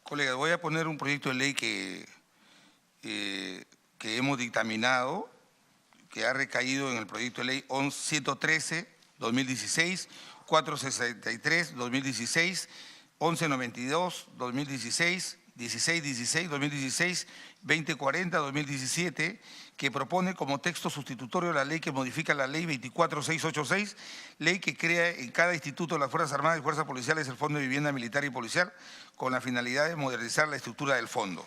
Colega, voy a poner un proyecto de ley que hemos dictaminado, que ha recaído en el proyecto de ley 113/2016, 463/2016, 1192/2016, 1616/2016, 2040/2017, que propone como texto sustitutorio la ley que modifica la ley 24686, ley que crea en cada instituto de las Fuerzas Armadas y Fuerzas Policiales el Fondo de Vivienda Militar y Policial, con la finalidad de modernizar la estructura del fondo.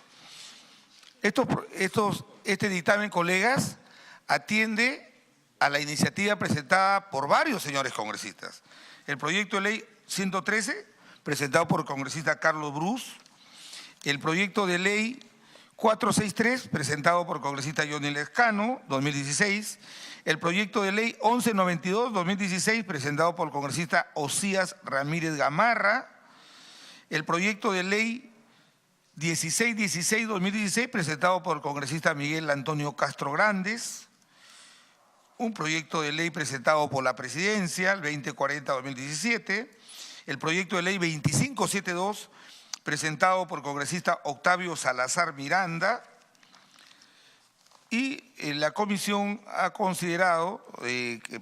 Este dictamen, colegas, atiende a la iniciativa presentada por varios señores congresistas. El proyecto de ley 113, presentado por el congresista Carlos Brus, el proyecto de ley 463, presentado por el congresista Johnny Lescano, 2016, el proyecto de ley 1192/2016, presentado por el congresista Osías Ramírez Gamarra, el proyecto de ley 1616/2016, presentado por el congresista Miguel Antonio Castro Grandes, un proyecto de ley presentado por la presidencia, el 2040/2017, el proyecto de ley 2572, presentado por el congresista Octavio Salazar Miranda, y la comisión ha considerado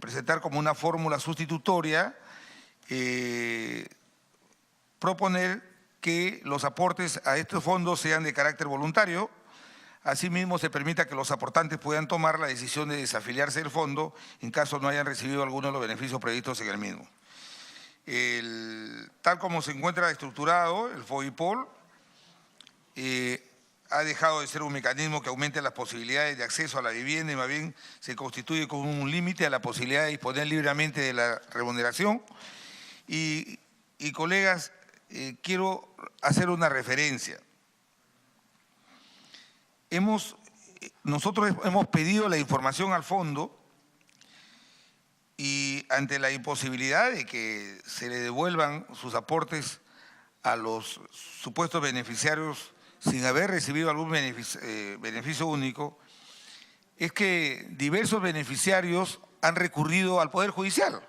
presentar como una fórmula sustitutoria proponer que los aportes a estos fondos sean de carácter voluntario. Asimismo, se permita que los aportantes puedan tomar la decisión de desafiliarse del fondo en caso no hayan recibido alguno de los beneficios previstos en el mismo. Tal como se encuentra estructurado, el FOBIPOL ha dejado de ser un mecanismo que aumente las posibilidades de acceso a la vivienda y más bien se constituye como un límite a la posibilidad de disponer libremente de la remuneración. Y colegas, quiero hacer una referencia. Nosotros hemos pedido la información al fondo y ante la imposibilidad de que se le devuelvan sus aportes a los supuestos beneficiarios sin haber recibido algún beneficio único, es que diversos beneficiarios han recurrido al Poder Judicial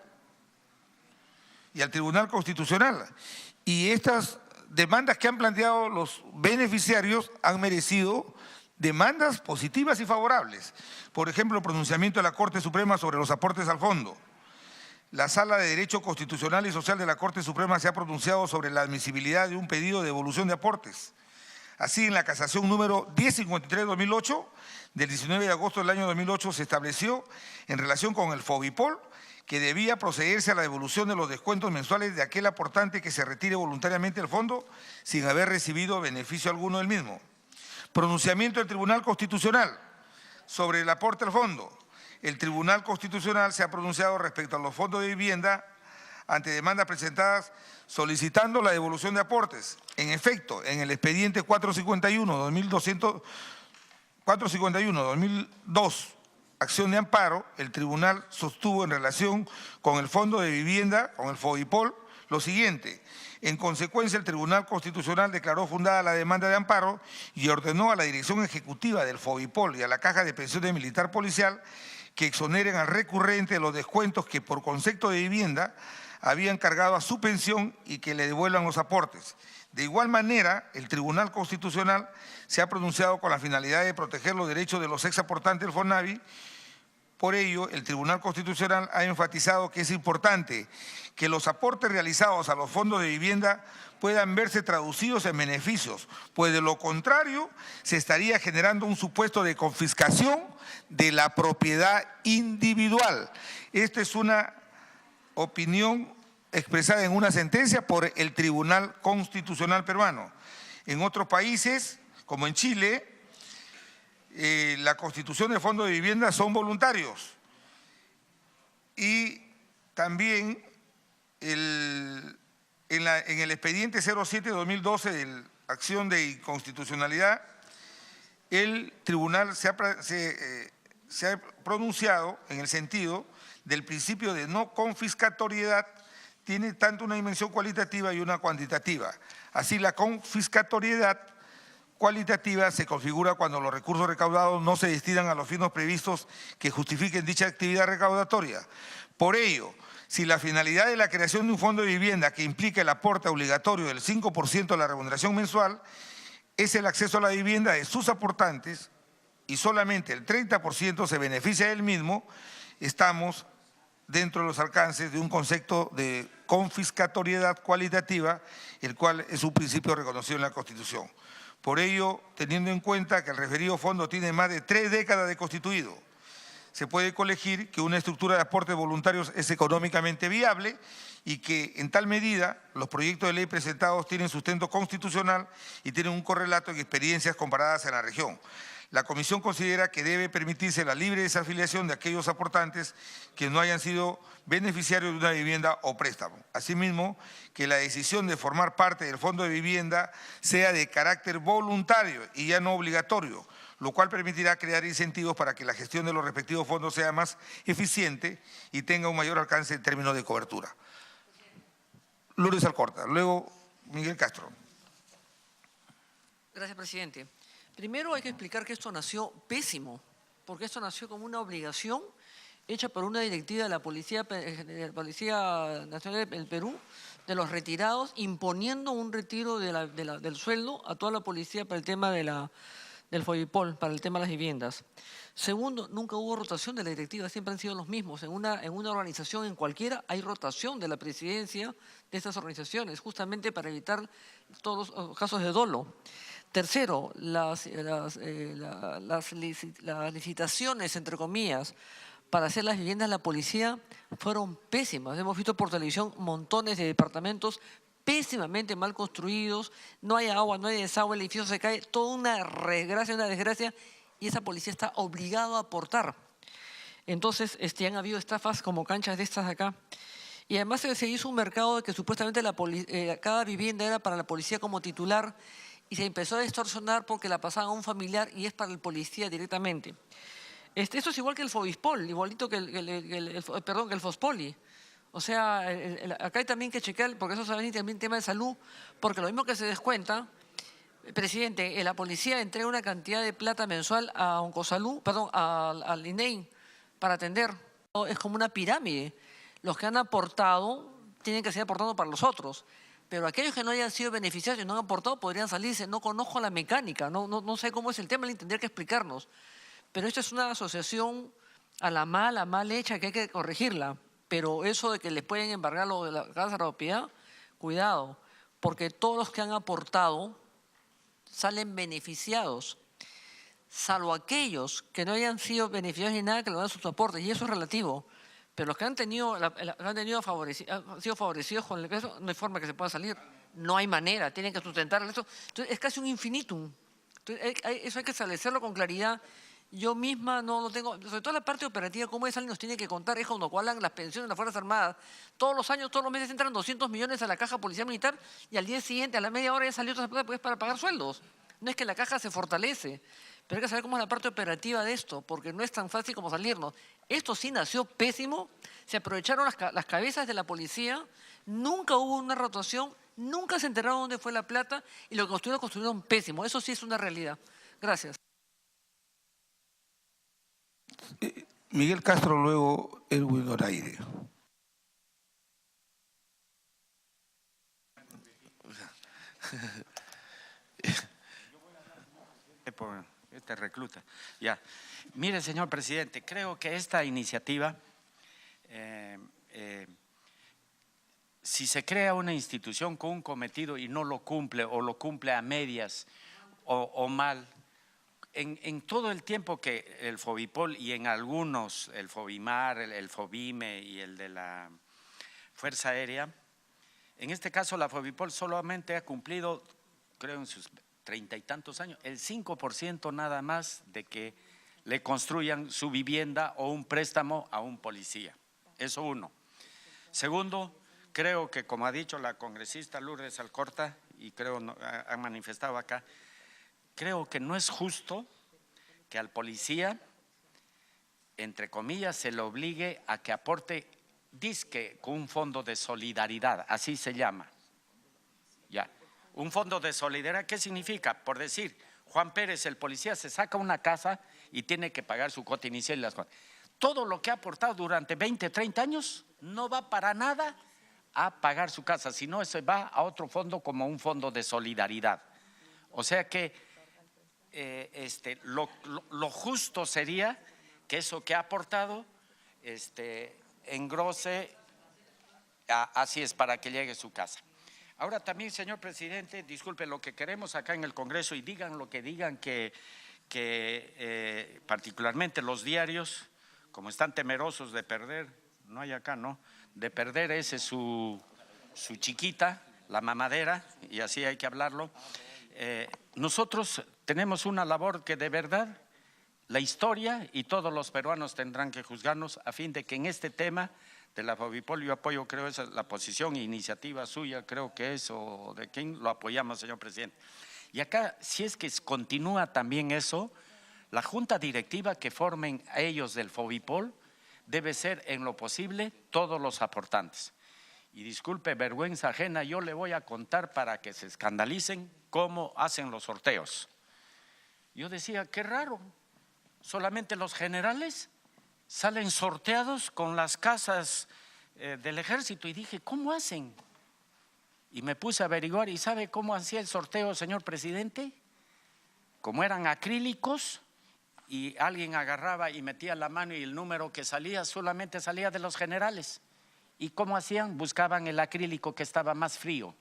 y al Tribunal Constitucional. Y estas demandas que han planteado los beneficiarios han merecido demandas positivas y favorables. Por ejemplo, el pronunciamiento de la Corte Suprema sobre los aportes al fondo. La Sala de Derecho Constitucional y Social de la Corte Suprema se ha pronunciado sobre la admisibilidad de un pedido de devolución de aportes. Así, en la casación número 1053/2008, del 19 de agosto del año 2008, se estableció en relación con el FOBIPOL que debía procederse a la devolución de los descuentos mensuales de aquel aportante que se retire voluntariamente del fondo sin haber recibido beneficio alguno del mismo. Pronunciamiento del Tribunal Constitucional sobre el aporte al fondo. El Tribunal Constitucional se ha pronunciado respecto a los fondos de vivienda ante demandas presentadas solicitando la devolución de aportes. En efecto, en el expediente 451/2002, acción de amparo, el tribunal sostuvo en relación con el fondo de vivienda, con el FOBIPOL, lo siguiente. En consecuencia, el Tribunal Constitucional declaró fundada la demanda de amparo y ordenó a la Dirección Ejecutiva del FOBIPOL y a la Caja de Pensiones Militar Policial que exoneren al recurrente de los descuentos que por concepto de vivienda habían cargado a su pensión y que le devuelvan los aportes. De igual manera, el Tribunal Constitucional se ha pronunciado con la finalidad de proteger los derechos de los exaportantes del FONAVI. Por ello, el Tribunal Constitucional ha enfatizado que es importante que los aportes realizados a los fondos de vivienda puedan verse traducidos en beneficios, pues de lo contrario se estaría generando un supuesto de confiscación de la propiedad individual. Esta es una opinión expresada en una sentencia por el Tribunal Constitucional peruano. En otros países, como en Chile, la constitución de fondos de vivienda son voluntarios. Y también en el expediente 07/2012 de la acción de inconstitucionalidad, el tribunal se ha pronunciado en el sentido del principio de no confiscatoriedad, tiene tanto una dimensión cualitativa y una cuantitativa. Así, la confiscatoriedad cualitativa se configura cuando los recursos recaudados no se destinan a los fines previstos que justifiquen dicha actividad recaudatoria. Por ello, Si la finalidad de la creación de un fondo de vivienda que implica el aporte obligatorio del 5% de la remuneración mensual es el acceso a la vivienda de sus aportantes y solamente el 30% se beneficia del mismo, estamos dentro de los alcances de un concepto de confiscatoriedad cualitativa, el cual es un principio reconocido en la Constitución. Por ello, teniendo en cuenta que el referido fondo tiene más de 3 décadas de constituido, se puede colegir que una estructura de aportes voluntarios es económicamente viable y que en tal medida los proyectos de ley presentados tienen sustento constitucional y tienen un correlato en experiencias comparadas en la región. La Comisión considera que debe permitirse la libre desafiliación de aquellos aportantes que no hayan sido beneficiarios de una vivienda o préstamo. Asimismo, que la decisión de formar parte del Fondo de Vivienda sea de carácter voluntario y ya no obligatorio, lo cual permitirá crear incentivos para que la gestión de los respectivos fondos sea más eficiente y tenga un mayor alcance en términos de cobertura. Lourdes Alcorta, luego Miguel Castro. Gracias, presidente. Primero hay que explicar que esto nació pésimo, porque esto nació como una obligación hecha por una directiva de la Policía Nacional del Perú, de los retirados, imponiendo un retiro del sueldo a toda la policía para el tema del FOBIPOL, para el tema de las viviendas. Segundo, nunca hubo rotación de la directiva, siempre han sido los mismos. En una organización, en cualquiera, hay rotación de la presidencia de estas organizaciones, justamente para evitar todos los casos de dolo. Tercero, las licitaciones, entre comillas, para hacer las viviendas de la policía fueron pésimas. Hemos visto por televisión montones de departamentos pésimamente mal construidos, no hay agua, no hay desagüe, el edificio se cae, toda una desgracia, y esa policía está obligada a aportar. Entonces, han habido estafas como canchas de estas de acá. Y además se hizo un mercado de que supuestamente cada vivienda era para la policía como titular, y se empezó a distorsionar porque la pasaban a un familiar y es para el policía directamente. Esto es igual que el FOBIPOL, igualito que el FOSPOLI. O sea, acá hay también que chequear, porque eso también es tema de salud, porque lo mismo que se descuenta, presidente, la policía entrega una cantidad de plata mensual a Oncosalud, al INEI, para atender. Es como una pirámide. Los que han aportado tienen que seguir aportando para los otros. Pero aquellos que no hayan sido beneficiarios y no han aportado podrían salirse. No conozco la mecánica, no sé cómo es el tema, le tendría que explicarnos. Pero esto es una asociación a la mal hecha que hay que corregirla. Pero eso de que les pueden embargar lo de la casa de propiedad, cuidado, porque todos los que han aportado salen beneficiados, salvo aquellos que no hayan sido beneficiarios ni nada que le dan sus aportes, y eso es relativo. Pero los que han sido favorecidos con el peso, no hay forma que se pueda salir. No hay manera, tienen que sustentar eso. Entonces, es casi un infinitum. Entonces, eso hay que establecerlo con claridad. Yo misma no lo tengo, sobre todo la parte operativa, cómo es alguien nos tiene que contar, es cuando cualan las pensiones de las Fuerzas Armadas. Todos los años, todos los meses entran 200 millones a la caja policial militar y al día siguiente, a la media hora ya salió otra plata, pues, para pagar sueldos. No es que la caja se fortalece, pero hay que saber cómo es la parte operativa de esto, porque no es tan fácil como salirnos. Esto sí nació pésimo, se aprovecharon las cabezas de la policía, nunca hubo una rotación, nunca se enteraron dónde fue la plata y lo que construyeron pésimo. Eso sí es una realidad. Gracias. Miguel Castro, luego Edwin Oraire. Este recluta. Ya. Mire, señor presidente, creo que esta iniciativa, si se crea una institución con un cometido y no lo cumple o lo cumple a medias o mal, en todo el tiempo que el FOBIPOL y en algunos, el FOBIMAR, el FOBIME y el de la Fuerza Aérea, en este caso la FOBIPOL solamente ha cumplido, creo en sus 30 y tantos años, el 5% nada más de que le construyan su vivienda o un préstamo a un policía. Eso uno. Segundo, creo que como ha dicho la congresista Lourdes Alcorta, y creo ha manifestado acá, creo que no es justo que al policía, entre comillas, se le obligue a que aporte, dizque con un fondo de solidaridad, así se llama. Ya. Un fondo de solidaridad, ¿qué significa? Por decir, Juan Pérez, el policía, se saca una casa y tiene que pagar su cuota inicial y las cosas. todo lo que ha aportado durante 20, 30 años no va para nada a pagar su casa, sino se va a otro fondo como un fondo de solidaridad. O sea que lo justo sería que eso que ha aportado engrose, así es, para que llegue a su casa. Ahora también, señor presidente, disculpe, lo que queremos acá en el Congreso, y digan lo que digan, que particularmente los diarios, como están temerosos de perder, no hay acá, ¿no?, de perder su chiquita, la mamadera, y así hay que hablarlo. Nosotros tenemos una labor que de verdad la historia y todos los peruanos tendrán que juzgarnos a fin de que en este tema de la Fovipol yo apoyo, creo esa es la posición e iniciativa suya, creo que es, o de quién lo apoyamos, señor presidente. Y acá, si es que continúa también eso, la junta directiva que formen a ellos del Fovipol debe ser en lo posible todos los aportantes. Y disculpe, vergüenza ajena, yo le voy a contar para que se escandalicen cómo hacen los sorteos. Yo decía, qué raro, solamente los generales salen sorteados con las casas del ejército, y dije, ¿cómo hacen? Y me puse a averiguar, ¿y sabe cómo hacía el sorteo, señor presidente? Como eran acrílicos y alguien agarraba y metía la mano y el número que salía solamente salía de los generales. ¿Y cómo hacían? Buscaban el acrílico que estaba más frío.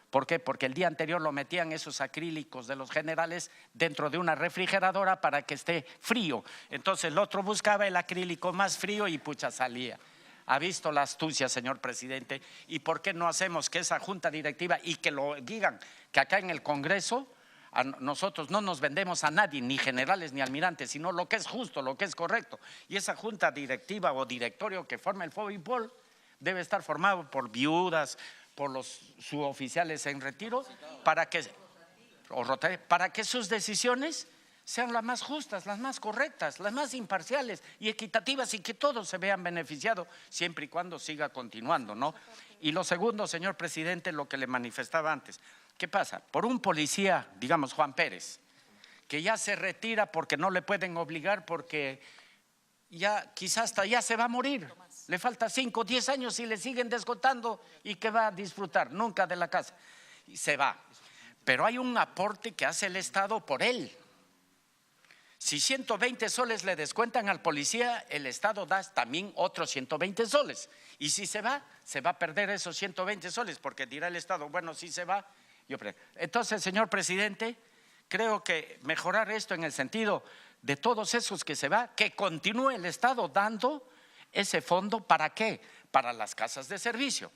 ¿Por qué? Porque el día anterior lo metían esos acrílicos de los generales dentro de una refrigeradora para que esté frío. Entonces el otro buscaba el acrílico más frío y pucha salía. ¿Ha visto la astucia, señor presidente? ¿Y por qué no hacemos que esa junta directiva, y que lo digan, que acá en el Congreso a nosotros no nos vendemos a nadie, ni generales ni almirantes, sino lo que es justo, lo que es correcto? Y esa junta directiva o directorio que forma el Fovipol debe estar formado por viudas, por los suboficiales en retiro, para que sus decisiones sean las más justas, las más correctas, las más imparciales y equitativas, y que todos se vean beneficiados siempre y cuando siga continuando, ¿no? Y lo segundo, señor presidente, lo que le manifestaba antes. ¿Qué pasa? Por un policía, digamos Juan Pérez, que ya se retira porque no le pueden obligar, porque ya quizás hasta ya se va a morir, le falta 5 o 10 años y le siguen descontando, y que va a disfrutar nunca de la casa, y se va. Pero hay un aporte que hace el Estado por él. Si 120 soles le descuentan al policía, el Estado da también otros 120 soles. Y si se va a perder esos 120 soles, porque dirá el Estado, bueno, si se va. Entonces, señor presidente, creo que mejorar esto en el sentido de todos esos que se va, que continúe el Estado dando ese fondo. ¿Para qué? Para las casas de servicio,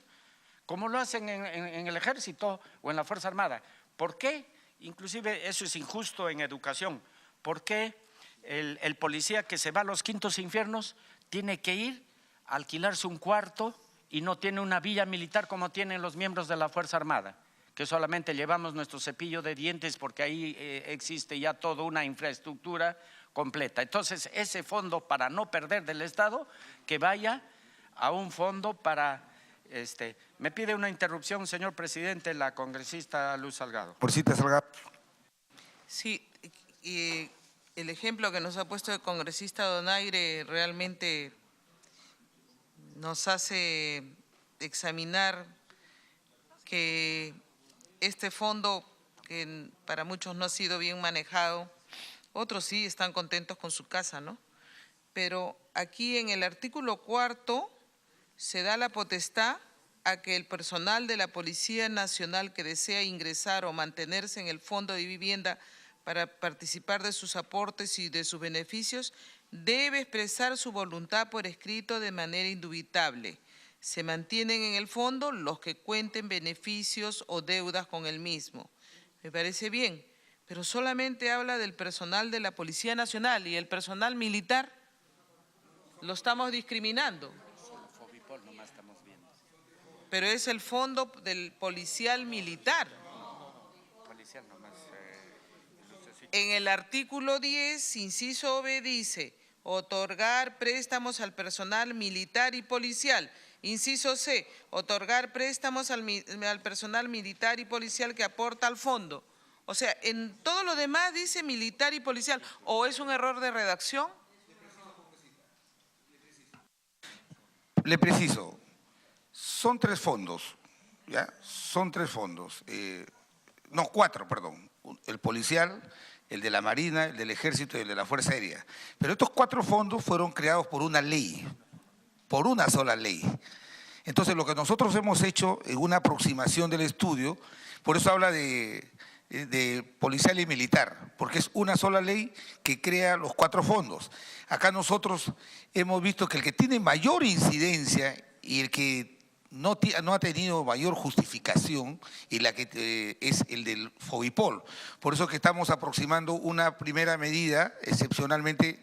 como lo hacen en el Ejército o en la Fuerza Armada. ¿Por qué? Inclusive eso es injusto en educación. ¿Por qué el policía que se va a los quintos infiernos tiene que ir a alquilarse un cuarto y no tiene una villa militar como tienen los miembros de la Fuerza Armada? Que solamente llevamos nuestro cepillo de dientes porque ahí existe ya toda una infraestructura completa. Entonces, ese fondo, para no perder del Estado, que vaya a un fondo para… Me pide una interrupción, señor presidente, la congresista Luz Salgado. Porcita Salgado. Sí, y el ejemplo que nos ha puesto el congresista Donaire realmente nos hace examinar que este fondo, que para muchos no ha sido bien manejado, otros sí están contentos con su casa, ¿no? Pero aquí en el artículo 4 se da la potestad a que el personal de la Policía Nacional que desea ingresar o mantenerse en el Fondo de Vivienda para participar de sus aportes y de sus beneficios, debe expresar su voluntad por escrito de manera indubitable. Se mantienen en el fondo los que cuenten beneficios o deudas con el mismo. Me parece bien, pero solamente habla del personal de la Policía Nacional, y el personal militar lo estamos discriminando. Pero es el fondo del policial militar. En el artículo 10, inciso B, dice: otorgar préstamos al personal militar y policial. Inciso C, otorgar préstamos al personal militar y policial que aporta al fondo. O sea, en todo lo demás dice militar y policial. ¿O es un error de redacción? Le preciso, son tres fondos, ¿ya? Son tres fondos. No, cuatro, perdón. El policial, el de la Marina, el del Ejército y el de la Fuerza Aérea. Pero estos cuatro fondos fueron creados por una ley, por una sola ley. Entonces, lo que nosotros hemos hecho en una aproximación del estudio, por eso habla de policial y militar, porque es una sola ley que crea los cuatro fondos. Acá nosotros hemos visto que el que tiene mayor incidencia y el que no ha tenido mayor justificación y la que es el del FOBIPOL. Por eso que estamos aproximando una primera medida excepcionalmente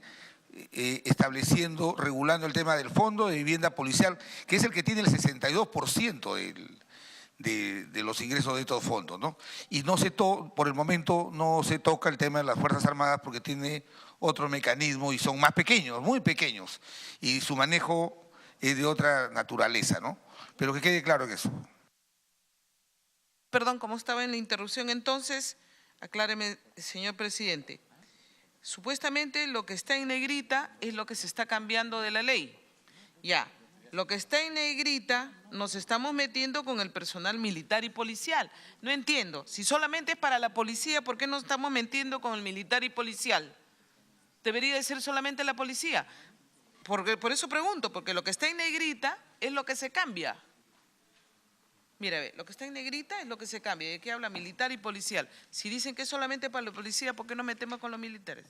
estableciendo, regulando el tema del fondo de vivienda policial, que es el que tiene el 62% de los ingresos de estos fondos, ¿no? Y por el momento no se toca el tema de las Fuerzas Armadas porque tiene otro mecanismo y son más pequeños, muy pequeños, y su manejo es de otra naturaleza, ¿no? Pero que quede claro en eso. Perdón, como estaba en la interrupción, entonces, acláreme, señor presidente. Supuestamente lo que está en negrita es lo que se está cambiando de la ley. Ya, lo que está en negrita nos estamos metiendo con el personal militar y policial. No entiendo, si solamente es para la policía, ¿por qué nos estamos metiendo con el militar y policial? Debería de ser solamente la policía. Por eso pregunto, porque lo que está en negrita es lo que se cambia. Mira, ve, lo que está en negrita es lo que se cambia. ¿De qué habla? Militar y policial. Si dicen que es solamente para la policía, ¿por qué nos metemos con los militares?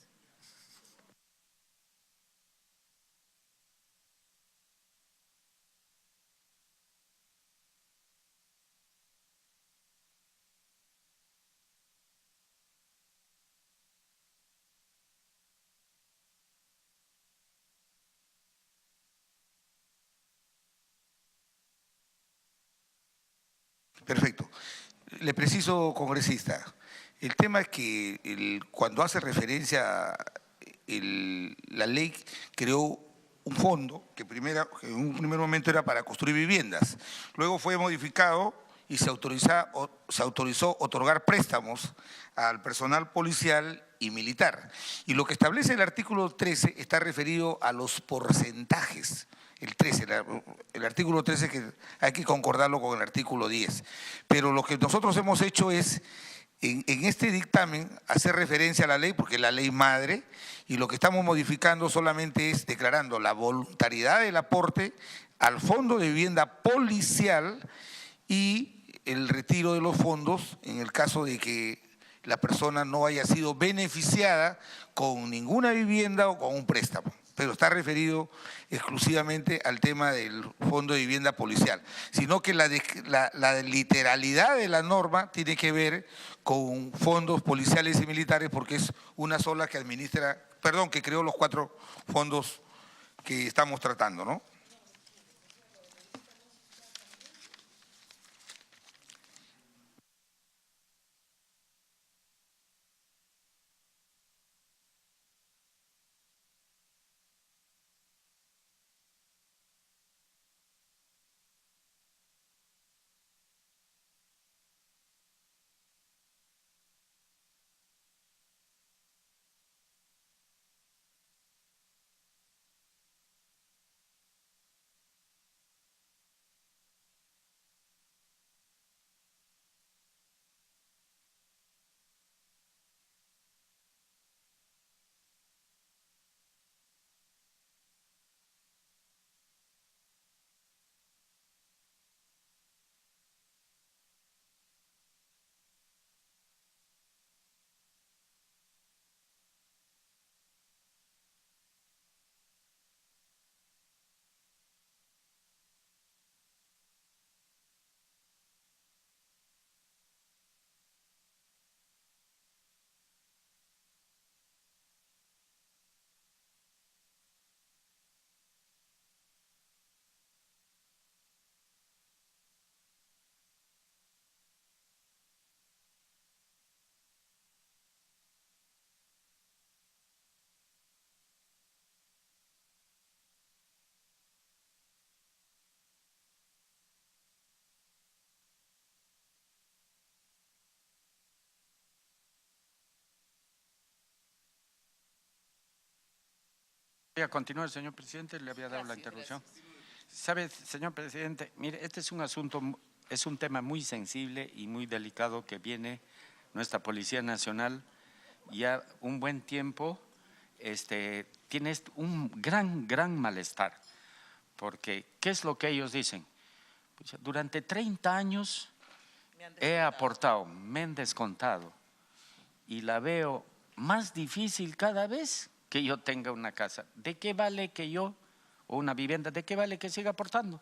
Perfecto. Le preciso, congresista, el tema es que cuando hace referencia la ley creó un fondo que en un primer momento era para construir viviendas, luego fue modificado y se autorizó otorgar préstamos al personal policial y militar. Y lo que establece el artículo 13 está referido a los porcentajes. El 13, el artículo 13 que hay que concordarlo con el artículo 10. Pero lo que nosotros hemos hecho es, en este dictamen, hacer referencia a la ley, porque es la ley madre, y lo que estamos modificando solamente es declarando la voluntariedad del aporte al Fondo de Vivienda Policial y el retiro de los fondos en el caso de que la persona no haya sido beneficiada con ninguna vivienda o con un préstamo, pero está referido exclusivamente al tema del Fondo de Vivienda Policial, sino que la literalidad de la norma tiene que ver con fondos policiales y militares porque es una sola que administra, perdón, que creó los cuatro fondos que estamos tratando, ¿no? Voy a continuar, señor presidente, le había dado la interrupción. ¿Sabe, señor presidente? Mire, este es un asunto, es un tema muy sensible y muy delicado que viene nuestra Policía Nacional ya un buen tiempo, tiene un gran malestar. Porque, ¿qué es lo que ellos dicen? Pues, durante 30 años he aportado, me han descontado y la veo más difícil cada vez que yo tenga una casa. ¿De qué vale que yo, o una vivienda, de qué vale que siga aportando?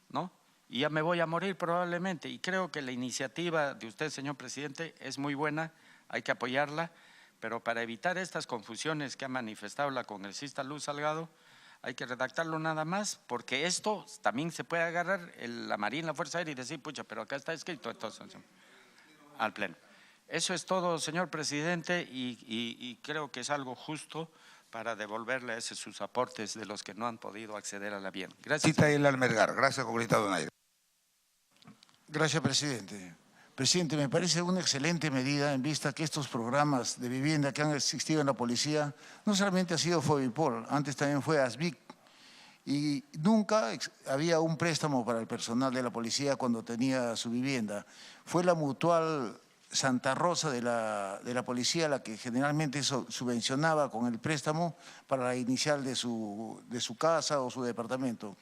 ¿No? Y ya me voy a morir probablemente. Y creo que la iniciativa de usted, señor presidente, es muy buena, hay que apoyarla, pero para evitar estas confusiones que ha manifestado la congresista Luz Salgado, hay que redactarlo nada más, porque esto también se puede agarrar la Marina, la Fuerza Aérea y decir, pucha, pero acá está escrito, entonces, al Pleno. Eso es todo, señor presidente, y creo que es algo justo para devolverle a esos sus aportes de los que no han podido acceder a la bien. Gracias. Cita el Almergar. Gracias, congresista Donaire. Gracias, presidente. Presidente, me parece una excelente medida en vista que estos programas de vivienda que han existido en la policía no solamente ha sido Fovipol, antes también fue ASBIC, y nunca había un préstamo para el personal de la policía cuando tenía su vivienda. Fue la Mutual Santa Rosa de la policía la que generalmente subvencionaba con el préstamo para la inicial de su casa o su departamento.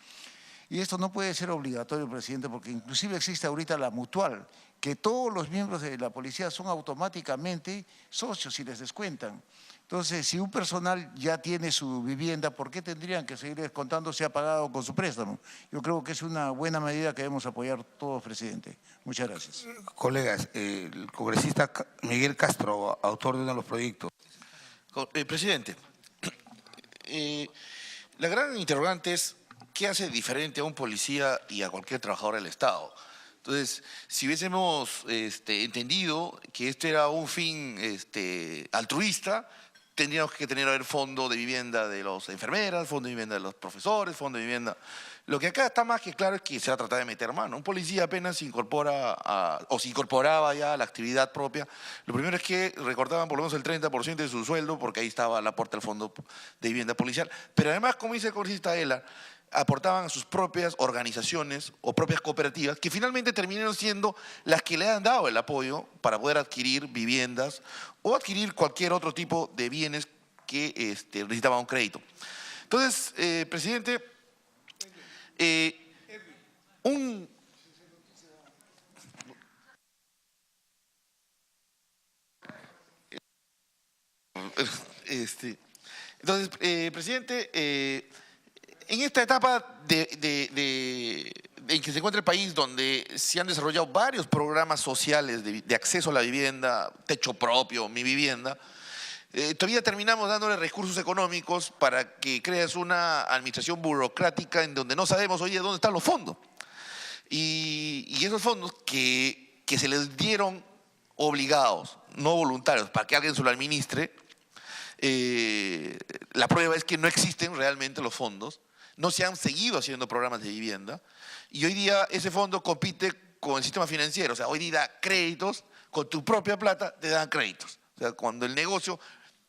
Y esto no puede ser obligatorio, presidente, porque inclusive existe ahorita la Mutual, que todos los miembros de la policía son automáticamente socios y les descuentan. Entonces, si un personal ya tiene su vivienda, ¿por qué tendrían que seguir descontando si ha pagado con su préstamo? Yo creo que es una buena medida que debemos apoyar todos, presidente. Muchas gracias. Colegas, el congresista Miguel Castro, autor de uno de los proyectos. Presidente, la gran interrogante es ¿qué hace diferente a un policía y a cualquier trabajador del Estado? Entonces, si hubiésemos entendido que este era un fin altruista, tendríamos que tener fondo de vivienda de las enfermeras, fondo de vivienda de los profesores, fondo de vivienda. Lo que acá está más que claro es que se va a tratar de meter mano. Un policía apenas se incorpora o se incorporaba ya a la actividad propia. Lo primero es que recortaban por lo menos el 30% de su sueldo porque ahí estaba el aporte al fondo de vivienda policial. Pero además, como dice el congresista Ela, aportaban a sus propias organizaciones o propias cooperativas que finalmente terminaron siendo las que le han dado el apoyo para poder adquirir viviendas o adquirir cualquier otro tipo de bienes que necesitaban un crédito. Entonces, presidente, presidente, en esta etapa en que se encuentra el país, donde se han desarrollado varios programas sociales de acceso a la vivienda, techo propio, mi vivienda, todavía terminamos dándole recursos económicos para que creas una administración burocrática en donde no sabemos hoy dónde están los fondos. Y esos fondos que se les dieron obligados, no voluntarios, para que alguien se lo administre, la prueba es que no existen realmente los fondos. No se han seguido haciendo programas de vivienda y hoy día ese fondo compite con el sistema financiero. O sea, hoy día da créditos, con tu propia plata te dan créditos. O sea, cuando el negocio,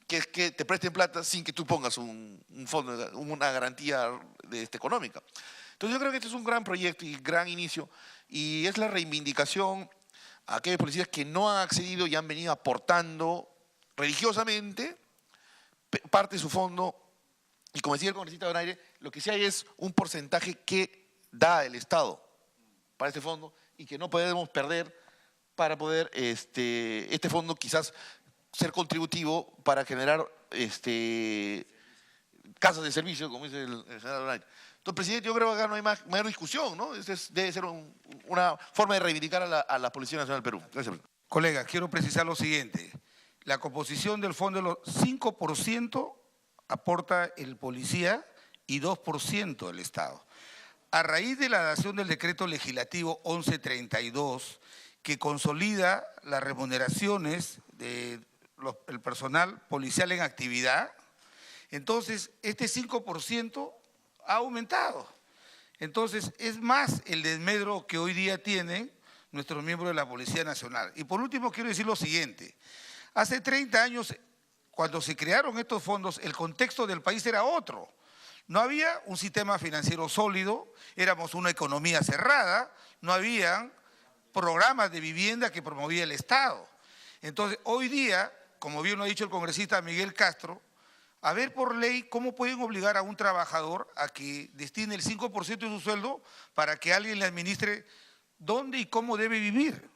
que es que te presten plata sin que tú pongas un fondo, una garantía económica. Entonces yo creo que este es un gran proyecto y gran inicio y es la reivindicación a aquellos policías que no han accedido y han venido aportando religiosamente parte de su fondo. Y como decía el congresista Donaire, lo que sí hay es un porcentaje que da el Estado para este fondo y que no podemos perder para poder este fondo quizás ser contributivo para generar casas de servicio, como dice el senador Donaire. Entonces, presidente, yo creo que acá no hay mayor discusión, ¿no? Debe ser una forma de reivindicar a la Policía Nacional del Perú. Gracias. Colegas, quiero precisar lo siguiente. La composición del fondo, los 5% aporta el policía y 2% el Estado. A raíz de la dación del decreto legislativo 1132, que consolida las remuneraciones del personal policial en actividad, entonces este 5% ha aumentado. Entonces es más el desmedro que hoy día tienen nuestros miembros de la Policía Nacional. Y por último quiero decir lo siguiente. Hace 30 años, cuando se crearon estos fondos, el contexto del país era otro. No había un sistema financiero sólido, éramos una economía cerrada, no habían programas de vivienda que promovía el Estado. Entonces, hoy día, como bien lo ha dicho el congresista Miguel Castro, a ver por ley cómo pueden obligar a un trabajador a que destine el 5% de su sueldo para que alguien le administre dónde y cómo debe vivir.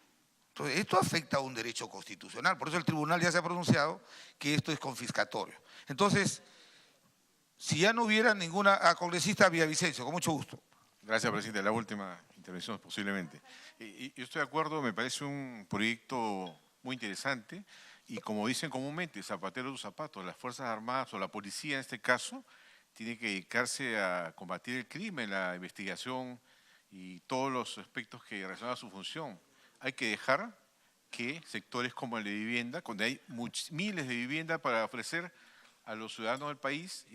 Entonces, esto afecta a un derecho constitucional, por eso el tribunal ya se ha pronunciado que esto es confiscatorio. Entonces, si ya no hubiera ninguna… congresista Villavicencio, con mucho gusto. Gracias, presidente. La última intervención posiblemente. Yo estoy de acuerdo, me parece un proyecto muy interesante y como dicen comúnmente, zapatero de sus zapatos, las Fuerzas Armadas o la policía en este caso tiene que dedicarse a combatir el crimen, la investigación y todos los aspectos que relacionan a su función. Hay que dejar que sectores como el de vivienda, donde hay miles de viviendas para ofrecer a los ciudadanos del país,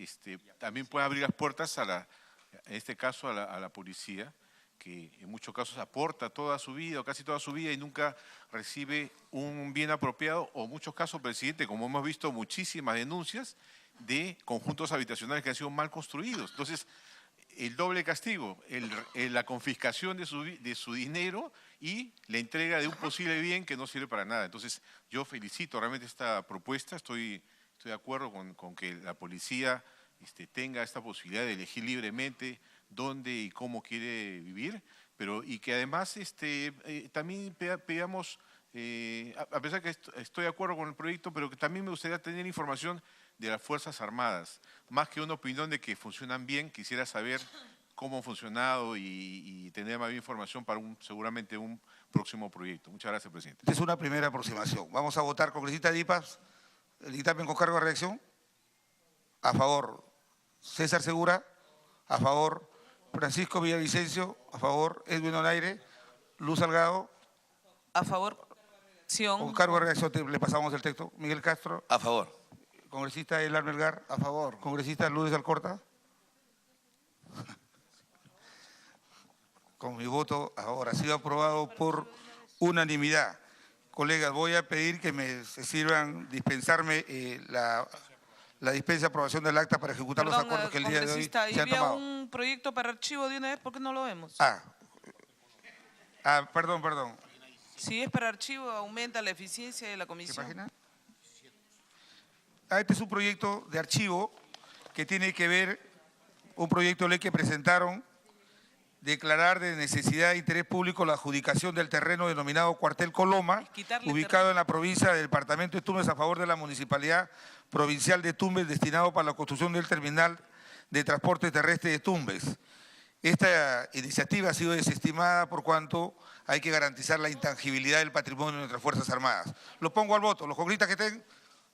también pueden abrir las puertas en este caso a la policía, que en muchos casos aporta toda su vida o casi toda su vida y nunca recibe un bien apropiado, o en muchos casos, presidente, como hemos visto muchísimas denuncias de conjuntos habitacionales que han sido mal construidos. Entonces, el doble castigo, la confiscación de su dinero y la entrega de un posible bien que no sirve para nada. Entonces, yo felicito realmente esta propuesta, estoy de acuerdo con que la policía tenga esta posibilidad de elegir libremente dónde y cómo quiere vivir, y que además también pidamos, a pesar que estoy de acuerdo con el proyecto, pero que también me gustaría tener información de las Fuerzas Armadas, más que una opinión de que funcionan bien, quisiera saber cómo han funcionado y tener más información para seguramente un próximo proyecto. Muchas gracias, presidente. Esta es una primera aproximación. Vamos a votar, congresista Dipas, el dictamen con cargo de reacción. A favor, César Segura. A favor, Francisco Villavicencio. A favor, Edwin Donaire. Luz Salgado. A favor. Con cargo de reacción le pasamos el texto. Miguel Castro. A favor. Congresista Elar Melgar. A favor. Congresista Lourdes Alcorta. Con mi voto ahora ha sido aprobado por unanimidad. Colegas, voy a pedir que me sirvan dispensarme la dispensa de aprobación del acta para ejecutar los acuerdos que el día de hoy se han había tomado. un proyecto para archivo de una vez, ¿por qué no lo vemos? Perdón. Si es para archivo, aumenta la eficiencia de la ¿Qué comisión. página? Este es un proyecto de archivo que tiene que ver, un proyecto de ley que presentaron, declarar de necesidad de interés público la adjudicación del terreno denominado Cuartel Coloma, ubicado en la provincia del departamento de Tumbes a favor de la Municipalidad Provincial de Tumbes, destinado para la construcción del terminal de transporte terrestre de Tumbes. Esta iniciativa ha sido desestimada por cuanto hay que garantizar la intangibilidad del patrimonio de nuestras Fuerzas Armadas. Lo pongo al voto. Los congresistas que estén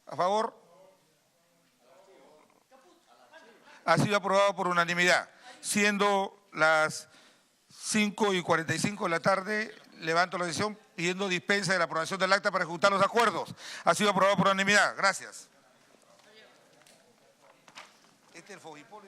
a favor. Ha sido aprobado por unanimidad. Siendo las 5:45 de la tarde, levanto la decisión pidiendo dispensa de la aprobación del acta para ejecutar los acuerdos. Ha sido aprobado por unanimidad. Gracias. Este es el Fobipol.